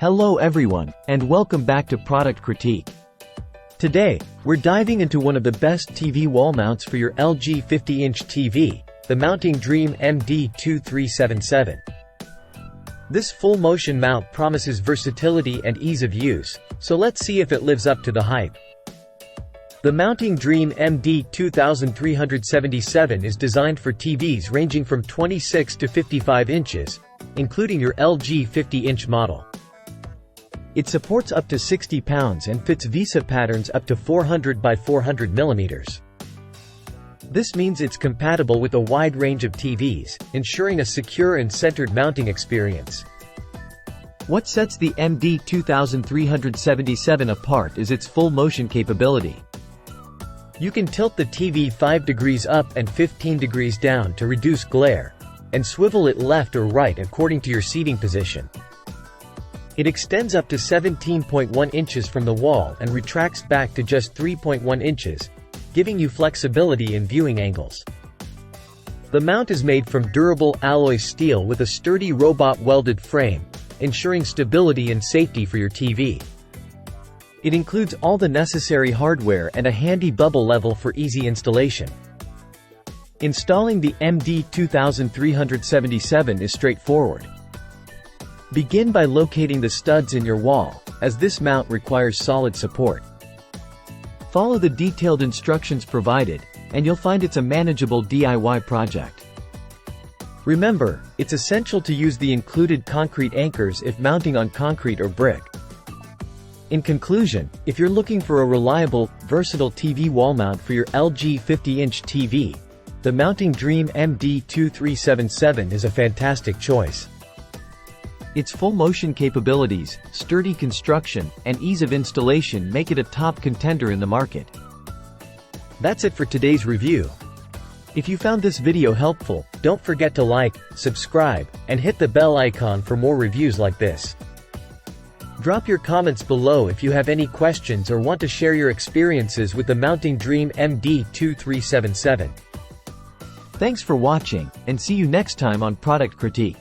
Hello everyone, and welcome back to Product Critique. Today, we're diving into one of the best TV wall mounts for your LG 50-inch TV, the Mounting Dream MD2377. This full-motion mount promises versatility and ease of use, so let's see if it lives up to the hype. The Mounting Dream MD2377 is designed for TVs ranging from 26 to 55 inches, including your LG 50-inch model. It supports up to 60 pounds and fits VISA patterns up to 400 by 400 millimeters. This means it's compatible with a wide range of TVs, ensuring a secure and centered mounting experience. What sets the MD2377 apart is its full motion capability. You can tilt the TV 5 degrees up and 15 degrees down to reduce glare, and swivel it left or right according to your seating position. It extends up to 17.1 inches from the wall and retracts back to just 3.1 inches, giving you flexibility in viewing angles. The mount is made from durable alloy steel with a sturdy robot-welded frame, ensuring stability and safety for your TV. It includes all the necessary hardware and a handy bubble level for easy installation. Installing the MD2377 is straightforward. Begin by locating the studs in your wall, as this mount requires solid support. Follow the detailed instructions provided, and you'll find it's a manageable DIY project. Remember, it's essential to use the included concrete anchors if mounting on concrete or brick. In conclusion, if you're looking for a reliable, versatile TV wall mount for your LG 50-inch TV, the Mounting Dream MD2377 is a fantastic choice. Its full-motion capabilities, sturdy construction, and ease of installation make it a top contender in the market. That's it for today's review. If you found this video helpful, don't forget to like, subscribe, and hit the bell icon for more reviews like this. Drop your comments below if you have any questions or want to share your experiences with the Mounting Dream MD2377. Thanks for watching, and see you next time on Product Critique.